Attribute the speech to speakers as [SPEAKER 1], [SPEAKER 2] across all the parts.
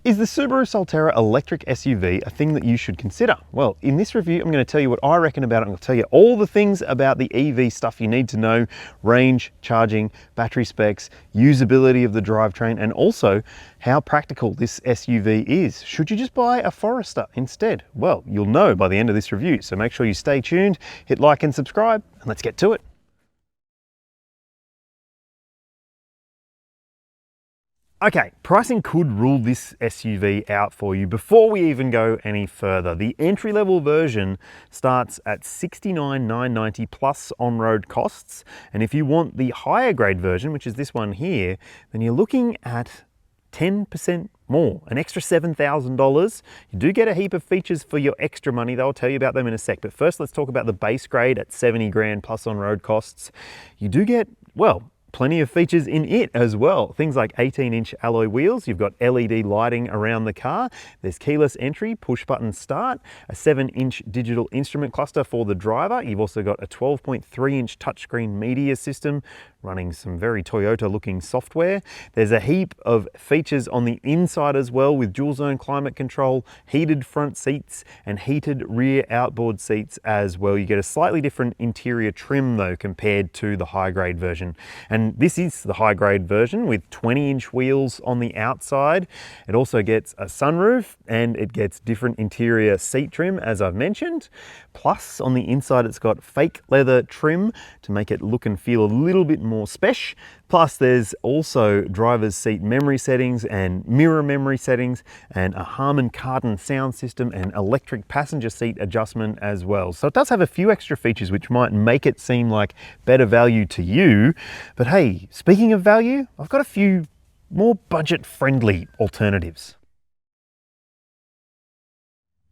[SPEAKER 1] Is the Subaru Solterra electric SUV a thing that you should consider? Well, in this review, I'm going to tell you what I reckon about it. I'm going to tell you all the things about the EV stuff you need to know: range, charging, battery specs, usability of the drivetrain, and also how practical this SUV is. Should you just buy a Forester instead? Well, you'll know by the end of this review, so make sure you stay tuned, hit like and subscribe, and let's get to it. Okay, pricing could rule this SUV out for you before we even go any further. The entry-level version starts at $69,990 plus on-road costs. And if you want the higher grade version, which is this one here, then you're looking at 10% more, an extra $7,000. You do get a heap of features for your extra money, though. I'll tell you about them in a sec. But first, let's talk about the base grade at 70 grand plus on-road costs. You do get, well, plenty of features in it as well. Things like 18-inch alloy wheels, you've got LED lighting around the car, there's keyless entry, push button start, a 7-inch digital instrument cluster for the driver. You've also got a 12.3-inch touchscreen media system running some very Toyota looking software. There's a heap of features on the inside as well, with dual zone climate control, heated front seats and heated rear outboard seats as well. You get a slightly different interior trim though compared to the high grade version. And this is the high grade version with 20-inch wheels on the outside. It also gets a sunroof and it gets different interior seat trim, as I've mentioned. Plus on the inside, it's got fake leather trim to make it look and feel a little bit more special. Plus there's also driver's seat memory settings and mirror memory settings and a Harman Kardon sound system and electric passenger seat adjustment as well. So it does have a few extra features which might make it seem like better value to you. But hey, speaking of value, I've got a few more budget-friendly alternatives.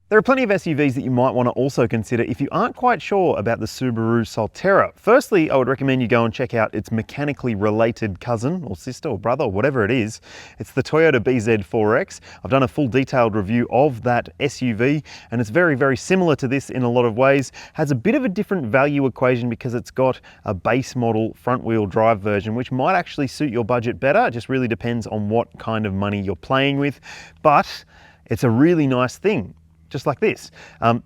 [SPEAKER 1] There are plenty of SUVs that you might want to also consider if you aren't quite sure about the Subaru Solterra. Firstly, I would recommend you go and check out its mechanically related cousin or sister or brother or whatever it is. It's the Toyota BZ4X. I've done a full detailed review of that SUV and it's very, very similar to this in a lot of ways. Has a bit of a different value equation because it's got a base model front wheel drive version, which might actually suit your budget better. It just really depends on what kind of money you're playing with, but it's a really nice thing. Just like this.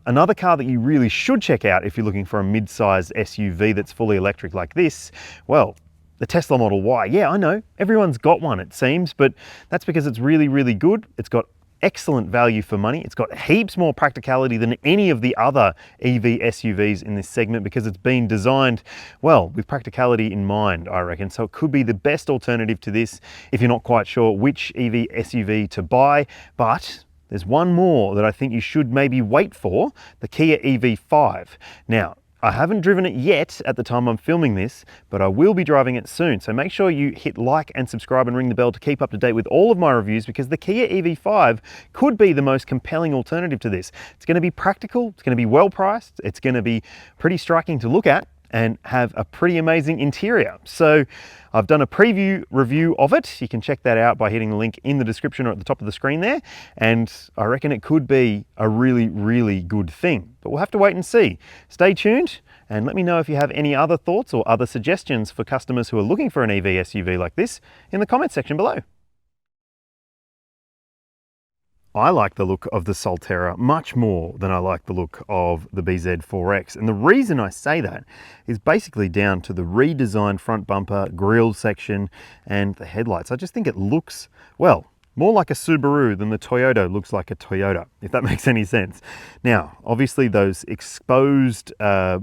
[SPEAKER 1] Another car that you really should check out if you're looking for a mid-sized SUV that's fully electric like this, well, the Tesla Model Y. Yeah, I know, everyone's got one it seems, but that's because it's really, really good. It's got excellent value for money. It's got heaps more practicality than any of the other EV SUVs in this segment because it's been designed, well, with practicality in mind, I reckon. So it could be the best alternative to this if you're not quite sure which EV SUV to buy, but there's one more that I think you should maybe wait for, the Kia EV5. Now, I haven't driven it yet at the time I'm filming this, but I will be driving it soon. So make sure you hit like and subscribe and ring the bell to keep up to date with all of my reviews because the Kia EV5 could be the most compelling alternative to this. It's going to be practical, it's going to be well priced, it's going to be pretty striking to look at, and have a pretty amazing interior. So I've done a preview review of it. You can check that out by hitting the link in the description or at the top of the screen there. And I reckon it could be a really, really good thing, but we'll have to wait and see. Stay tuned and let me know if you have any other thoughts or other suggestions for customers who are looking for an EV SUV like this in the comments section below. I like the look of the Solterra much more than I like the look of the BZ4X. And the reason I say that is basically down to the redesigned front bumper, grille section, and the headlights. I just think it looks, well, more like a Subaru than the Toyota looks like a Toyota, if that makes any sense. Now, obviously those exposed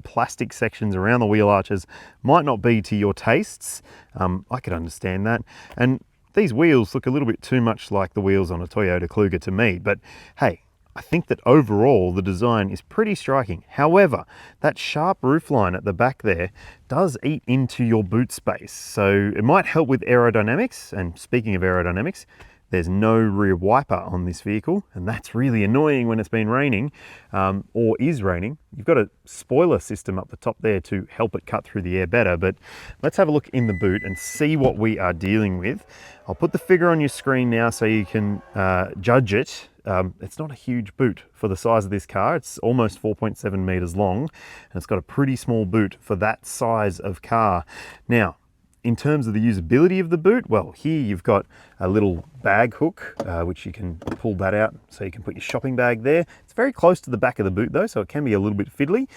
[SPEAKER 1] plastic sections around the wheel arches might not be to your tastes. I could understand that. And these wheels look a little bit too much like the wheels on a Toyota Kluger to me, but hey, I think that overall the design is pretty striking. However, that sharp roofline at the back there does eat into your boot space, so it might help with aerodynamics. And speaking of aerodynamics, there's no rear wiper on this vehicle, and that's really annoying when it's been raining or is raining. You've got a spoiler system up the top there to help it cut through the air better, but let's have a look in the boot and see what we are dealing with. I'll put the figure on your screen now so you can judge it. It's not a huge boot for the size of this car. It's almost 4.7 meters long, and it's got a pretty small boot for that size of car. Now, in terms of the usability of the boot, well, here you've got a little bag hook, which you can pull that out so you can put your shopping bag there. It's very close to the back of the boot though, so it can be a little bit fiddly.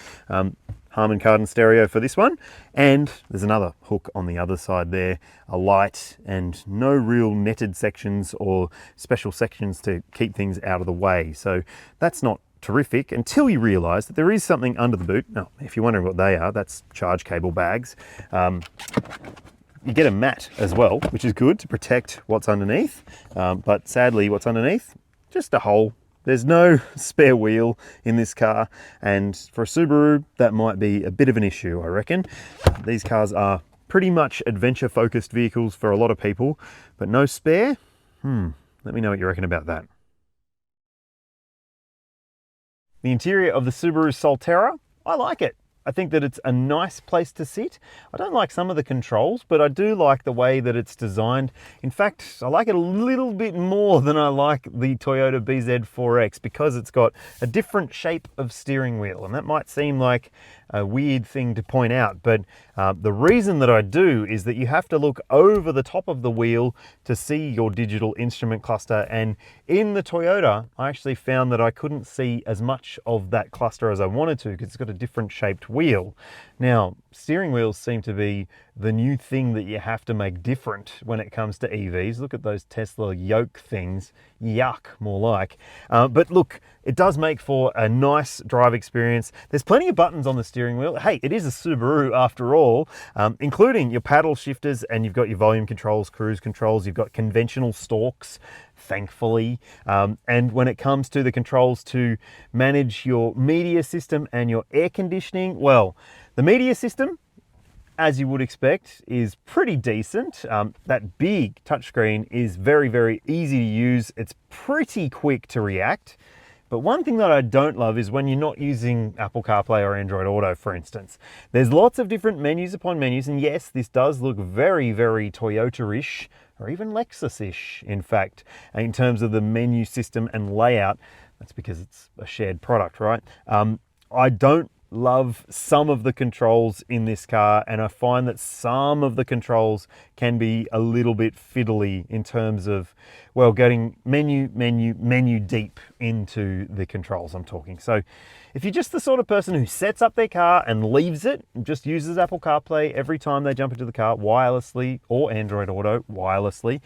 [SPEAKER 1] Harman Kardon stereo for this one. And there's another hook on the other side there, a light, and no real netted sections or special sections to keep things out of the way. So that's not terrific until you realize that there is something under the boot. Now, if you're wondering what they are, that's charge cable bags. You get a mat as well, which is good to protect what's underneath. But sadly, what's underneath? Just a hole. There's no spare wheel in this car, and for a Subaru, that might be a bit of an issue, I reckon. These cars are pretty much adventure-focused vehicles for a lot of people, but no spare? Let me know what you reckon about that. The interior of the Subaru Solterra, I like it. I think that it's a nice place to sit. I don't like some of the controls, but I do like the way that it's designed. In fact, I like it a little bit more than I like the Toyota BZ4X because it's got a different shape of steering wheel. And that might seem like a weird thing to point out, but the reason that I do is that you have to look over the top of the wheel to see your digital instrument cluster. And in the Toyota, I actually found that I couldn't see as much of that cluster as I wanted to because it's got a different shaped wheel. Now, steering wheels seem to be the new thing that you have to make different when it comes to EVs. Look at those Tesla yoke things. Yuck, more like. But look, it does make for a nice drive experience. There's plenty of buttons on the steering wheel. Hey, it is a Subaru after all, including your paddle shifters, and you've got your volume controls, cruise controls, you've got conventional stalks, thankfully. And when it comes to the controls to manage your media system and your air conditioning, well, the media system, as you would expect, is pretty decent. That big touchscreen is very, very easy to use. It's pretty quick to react. But one thing that I don't love is when you're not using Apple CarPlay or Android Auto, for instance. There's lots of different menus upon menus, and yes, this does look very, very Toyota-ish, or even Lexus-ish, in fact, in terms of the menu system and layout. That's because it's a shared product, right? I don't love some of the controls in this car, and I find that some of the controls can be a little bit fiddly in terms of, well, getting menu deep into the controls I'm talking. So if you're just the sort of person who sets up their car and leaves it, just uses Apple CarPlay every time they jump into the car wirelessly, or Android Auto wirelessly,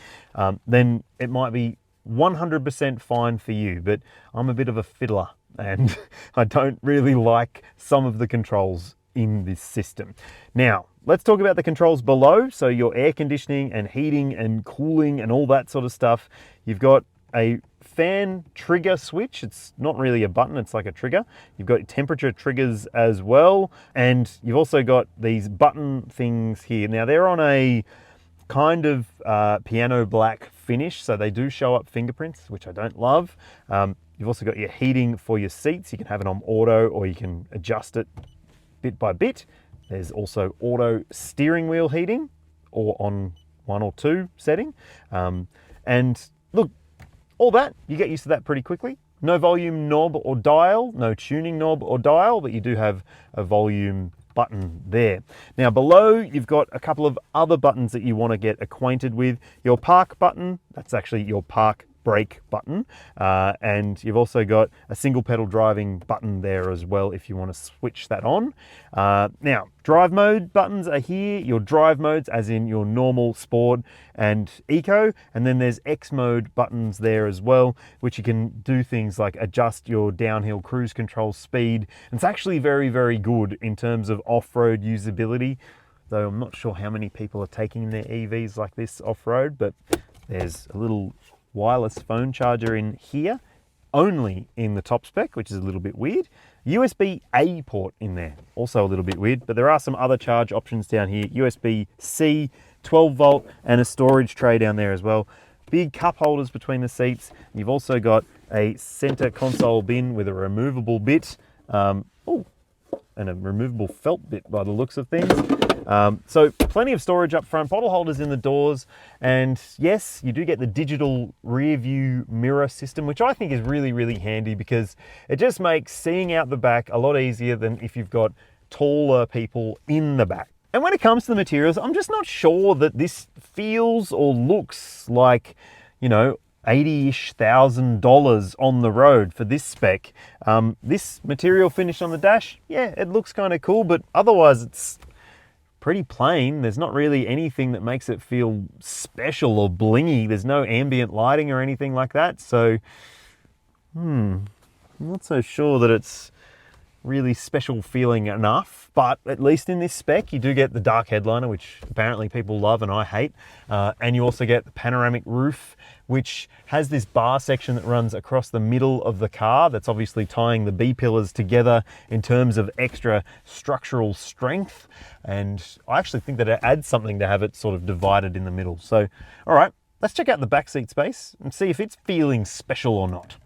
[SPEAKER 1] then it might be 100% fine for you. But I'm a bit of a fiddler, and I don't really like some of the controls in this system. Now, let's talk about the controls below. So your air conditioning and heating and cooling and all that sort of stuff. You've got a fan trigger switch. It's not really a button, it's like a trigger. You've got temperature triggers as well. And you've also got these button things here. Now, they're on a kind of piano black finish, so they do show up fingerprints, which I don't love. You've also got your heating for your seats. You can have it on auto, or you can adjust it bit by bit. There's also auto steering wheel heating, or on 1 or 2 setting. And look, all that, you get used to that pretty quickly. No volume knob or dial, no tuning knob or dial, but you do have a volume button there. Now below, you've got a couple of other buttons that you want to get acquainted with. Your park button, that's actually your park brake button, and you've also got a single pedal driving button there as well if you want to switch that on. Now, drive mode buttons are here, your drive modes as in your normal, sport and eco, and then there's X mode buttons there as well, which you can do things like adjust your downhill cruise control speed. And it's actually very, very good in terms of off-road usability, though I'm not sure how many people are taking their EVs like this off-road. But there's a little wireless phone charger in here, only in the top spec, which is a little bit weird. USB-A port in there, also a little bit weird, but there are some other charge options down here. USB-C, 12 volt, and a storage tray down there as well. Big cup holders between the seats. You've also got a center console bin with a removable bit. And a removable felt bit by the looks of things. So plenty of storage up front, bottle holders in the doors, and yes, you do get the digital rear view mirror system, which I think is really, really handy because it just makes seeing out the back a lot easier than if you've got taller people in the back. And when it comes to the materials, I'm just not sure that this feels or looks like, you know, $80-ish thousand on the road for this spec. This material finish on the dash, yeah, it looks kind of cool, but otherwise it's pretty plain. There's not really anything that makes it feel special or blingy. There's no ambient lighting or anything like that. So, I'm not so sure that it's really special feeling enough, but at least in this spec you do get the dark headliner, which apparently people love and I hate, and you also get the panoramic roof, which has this bar section that runs across the middle of the car that's obviously tying the B-pillars together in terms of extra structural strength, and I actually think that it adds something to have it sort of divided in the middle. So all right, let's check out the back seat space and see if it's feeling special or not.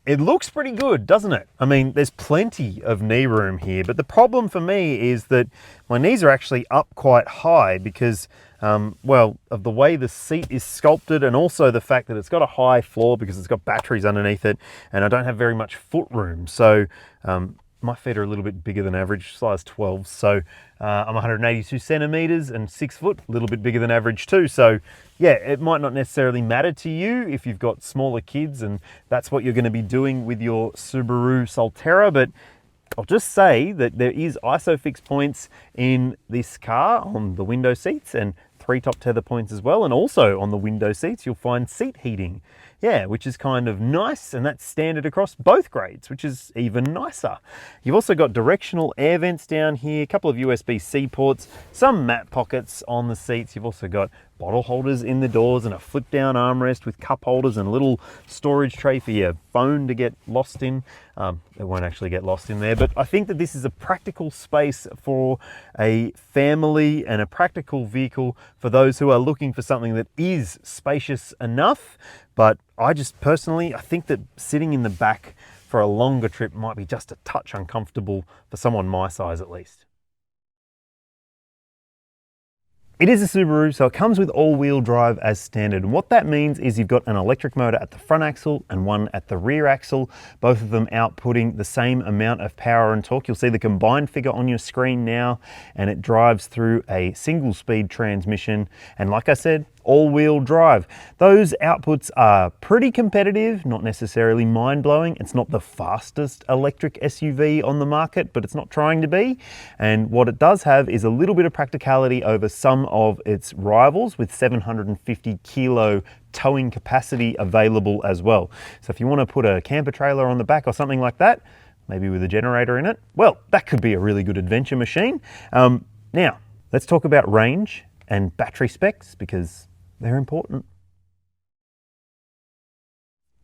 [SPEAKER 1] It looks pretty good, doesn't it? I mean, there's plenty of knee room here, but the problem for me is that my knees are actually up quite high because, well, of the way the seat is sculpted, and also the fact that it's got a high floor because it's got batteries underneath it, and I don't have very much foot room. So my feet are a little bit bigger than average, size 12. So I'm 182 centimeters and 6 foot, a little bit bigger than average too. So yeah, it might not necessarily matter to you if you've got smaller kids and that's what you're going to be doing with your Subaru Solterra, but I'll just say that there is ISOFIX points in this car on the window seats and 3 top tether points as well, and also on the window seats you'll find seat heating. Yeah, which is kind of nice, and that's standard across both grades, which is even nicer. You've also got directional air vents down here, a couple of USB-C ports, some mat pockets on the seats. You've also got bottle holders in the doors and a flip down armrest with cup holders and a little storage tray for your phone to get lost in. It won't actually get lost in there, but I think that this is a practical space for a family and a practical vehicle for those who are looking for something that is spacious enough. But I just personally, I think that sitting in the back for a longer trip might be just a touch uncomfortable for someone my size at least. It is a Subaru, so it comes with all-wheel drive as standard. And what that means is you've got an electric motor at the front axle and one at the rear axle, both of them outputting the same amount of power and torque. You'll see the combined figure on your screen now, and it drives through a single-speed transmission. And like I said, all-wheel drive. Those outputs are pretty competitive, not necessarily mind-blowing. It's not the fastest electric SUV on the market, but it's not trying to be. And what it does have is a little bit of practicality over some of its rivals, with 750 kilo towing capacity available as well. So if you want to put a camper trailer on the back or something like that, maybe with a generator in it, well, that could be a really good adventure machine. Now, let's talk about range and battery specs, because they're important.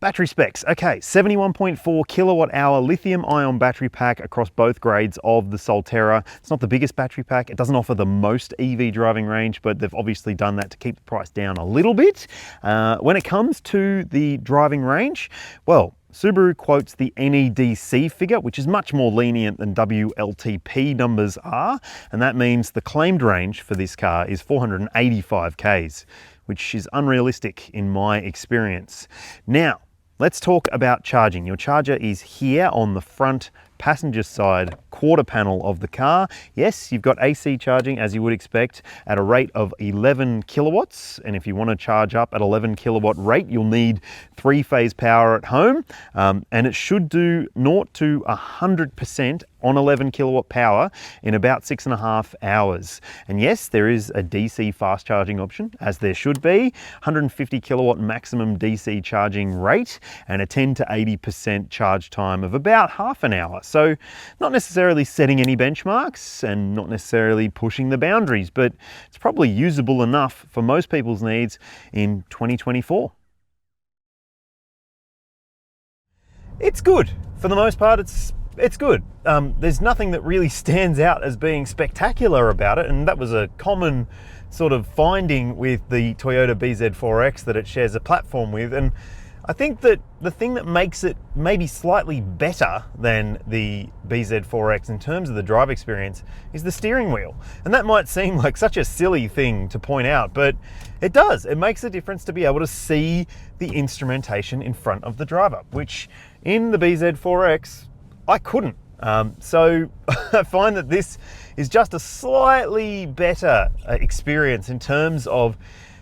[SPEAKER 1] Battery specs. Okay, 71.4 kilowatt hour lithium ion battery pack across both grades of the Solterra. It's not the biggest battery pack. It doesn't offer the most EV driving range, but they've obviously done that to keep the price down a little bit. When it comes to the driving range, well, Subaru quotes the NEDC figure, which is much more lenient than WLTP numbers are, and that means the claimed range for this car is 485 Ks, which is unrealistic in my experience. Now, let's talk about charging. Your charger is here on the front passenger side quarter panel of the car. Yes, you've got AC charging, as you would expect, at a rate of 11 kilowatts. And if you want to charge up at 11 kilowatt rate, you'll need 3-phase power at home. And it should do 0 to 100% on 11 kilowatt power in about 6.5 hours. And yes, there is a DC fast charging option, as there should be, 150 kilowatt maximum DC charging rate, and a 10 to 80% charge time of about half an hour. So not necessarily setting any benchmarks and not necessarily pushing the boundaries, but it's probably usable enough for most people's needs in 2024. It's good. For the most part, it's good. There's nothing that really stands out as being spectacular about it, and that was a common sort of finding with the Toyota BZ4X that it shares a platform with. And I think that the thing that makes it maybe slightly better than the BZ4X in terms of the drive experience is the steering wheel. And that might seem like such a silly thing to point out, but it does. It makes a difference to be able to see the instrumentation in front of the driver, which in the BZ4X, I couldn't. So I find that this is just a slightly better experience in terms of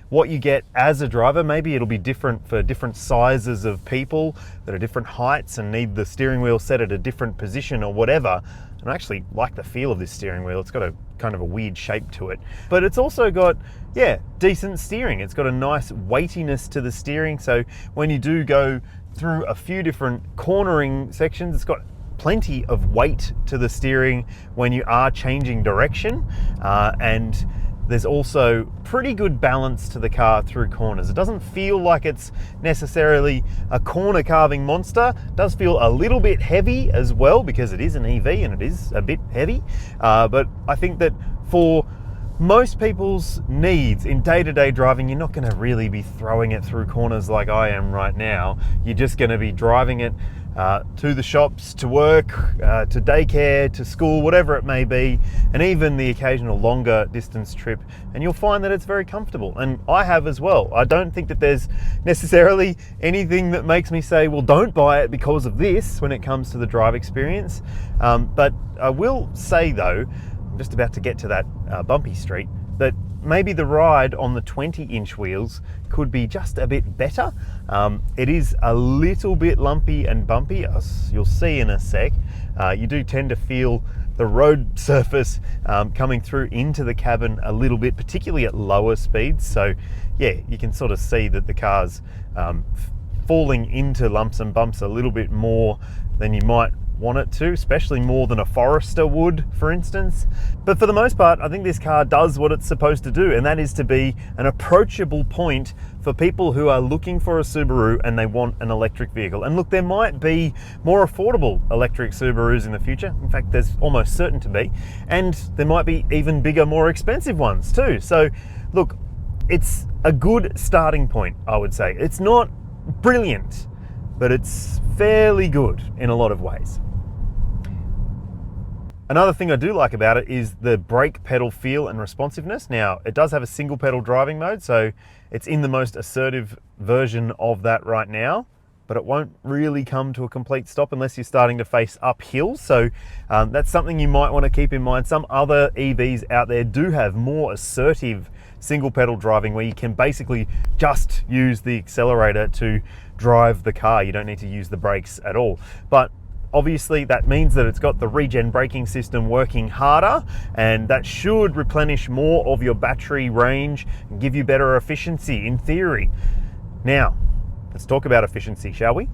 [SPEAKER 1] what you get as a driver. Maybe it'll be different for different sizes of people that are different heights and need the steering wheel set at a different position or whatever. And I actually like the feel of this steering wheel. It's got a kind of a weird shape to it, but it's also got, yeah, decent steering. It's got a nice weightiness to the steering. So when you do go through a few different cornering sections, it's got plenty of weight to the steering when you are changing direction. And there's also pretty good balance to the car through corners. It doesn't feel like it's necessarily a corner carving monster. It does feel a little bit heavy as well because it is an EV and it is a bit heavy. But I think that for most people's needs in day-to-day driving, you're not going to really be throwing it through corners like I am right now. You're just going to be driving it to the shops, to work, to daycare, to school, whatever it may be, and even the occasional longer distance trip, and you'll find that it's very comfortable. And I have as well. I don't think that there's necessarily anything that makes me say, well, don't buy it because of this when it comes to the drive experience. But I will say though, I'm just about to get to that bumpy street, that maybe the ride on the 20-inch wheels could be just a bit better. It is a little bit lumpy and bumpy, as you'll see in a sec. You do tend to feel the road surface coming through into the cabin a little bit, particularly at lower speeds. So yeah, you can sort of see that the car's falling into lumps and bumps a little bit more than you might want it to, especially more than a Forester would, for instance. But for the most part, I think this car does what it's supposed to do, and that is to be an approachable point for people who are looking for a Subaru and they want an electric vehicle. And look, there might be more affordable electric Subarus in the future. In fact, there's almost certain to be. And there might be even bigger, more expensive ones too. So look, it's a good starting point, I would say. It's not brilliant, but it's fairly good in a lot of ways. Another thing I do like about it is the brake pedal feel and responsiveness. Now, it does have a single pedal driving mode, so it's in the most assertive version of that right now, but it won't really come to a complete stop unless you're starting to face uphill. So that's something you might want to keep in mind. Some other EVs out there do have more assertive single pedal driving where you can basically just use the accelerator to drive the car. You don't need to use the brakes at all. But obviously that means that it's got the regen braking system working harder, and that should replenish more of your battery range and give you better efficiency in theory. Now, let's talk about efficiency, shall we?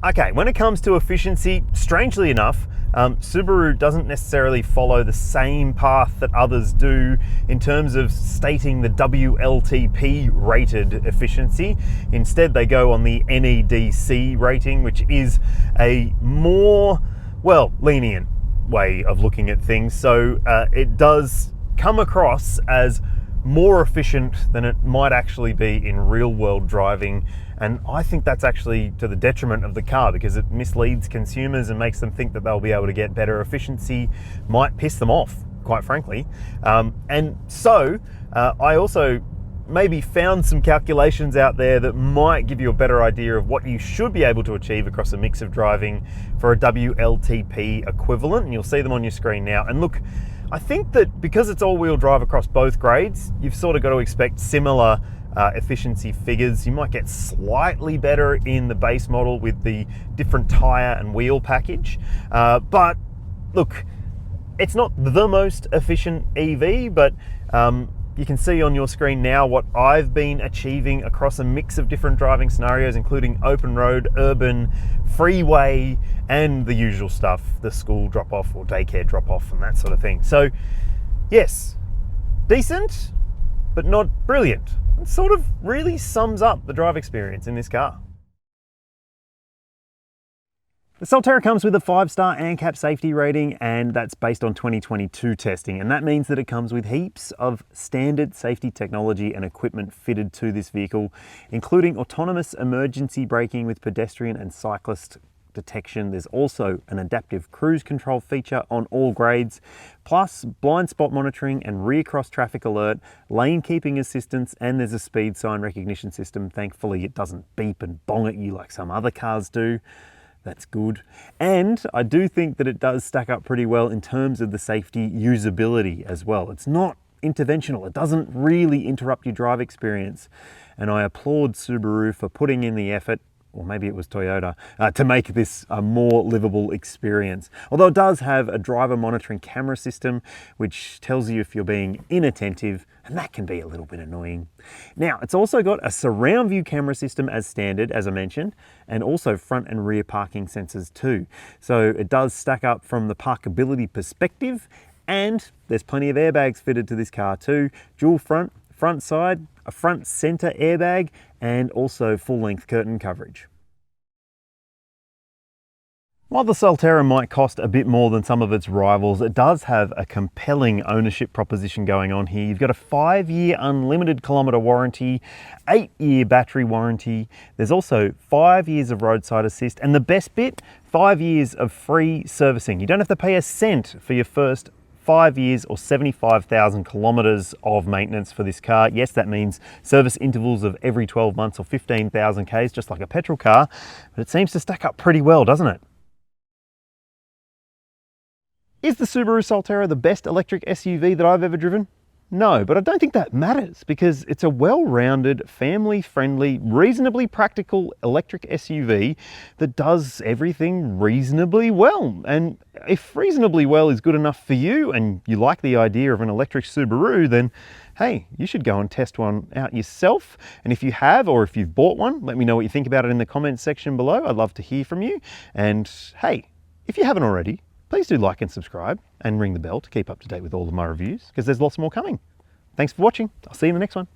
[SPEAKER 1] Okay, when it comes to efficiency, strangely enough, Subaru doesn't necessarily follow the same path that others do in terms of stating the WLTP rated efficiency. Instead, they go on the NEDC rating, which is a more, well, lenient way of looking at things. So it does come across as more efficient than it might actually be in real world driving. And I think that's actually to the detriment of the car because it misleads consumers and makes them think that they'll be able to get better efficiency, might piss them off, quite frankly. And so I also maybe found some calculations out there that might give you a better idea of what you should be able to achieve across a mix of driving for a WLTP equivalent. And you'll see them on your screen now. And look, I think that because it's all-wheel drive across both grades, you've sort of got to expect similar efficiency figures. You might get slightly better in the base model with the different tyre and wheel package. But look, it's not the most efficient EV, but you can see on your screen now what I've been achieving across a mix of different driving scenarios, including open road, urban, freeway, and the usual stuff, the school drop-off or daycare drop-off and that sort of thing. So yes, decent, but not brilliant. It sort of really sums up the drive experience in this car. The Solterra comes with a 5-star ANCAP safety rating, and that's based on 2022 testing. And that means that it comes with heaps of standard safety technology and equipment fitted to this vehicle, including autonomous emergency braking with pedestrian and cyclist detection. There's also an adaptive cruise control feature on all grades, plus blind spot monitoring and rear cross traffic alert, lane keeping assistance, and there's a speed sign recognition system. Thankfully, it doesn't beep and bong at you like some other cars do. That's good. And I do think that it does stack up pretty well in terms of the safety usability as well. It's not interventional. It doesn't really interrupt your drive experience. And I applaud Subaru for putting in the effort, or maybe it was Toyota, to make this a more livable experience. Although it does have a driver monitoring camera system, which tells you if you're being inattentive, and that can be a little bit annoying. Now, it's also got a surround view camera system as standard, as I mentioned, and also front and rear parking sensors too. So it does stack up from the parkability perspective, and there's plenty of airbags fitted to this car too. Dual front side, a front center airbag, and also full-length curtain coverage. While the Solterra might cost a bit more than some of its rivals, it does have a compelling ownership proposition going on here. You've got a 5-year unlimited kilometre warranty, 8-year battery warranty. There's also 5 years of roadside assist, and the best bit, 5 years of free servicing. You don't have to pay a cent for your first 5 years or 75,000 kilometres of maintenance for this car. Yes, that means service intervals of every 12 months or 15,000 Ks, just like a petrol car, but it seems to stack up pretty well, doesn't it? Is the Subaru Solterra the best electric SUV that I've ever driven? No, but I don't think that matters because it's a well-rounded, family-friendly, reasonably practical electric SUV that does everything reasonably well. And if reasonably well is good enough for you and you like the idea of an electric Subaru, then hey, you should go and test one out yourself. And if you have, or if you've bought one, let me know what you think about it in the comments section below. I'd love to hear from you. And hey, if you haven't already, please do like and subscribe and ring the bell to keep up to date with all of my reviews because there's lots more coming. Thanks for watching. I'll see you in the next one.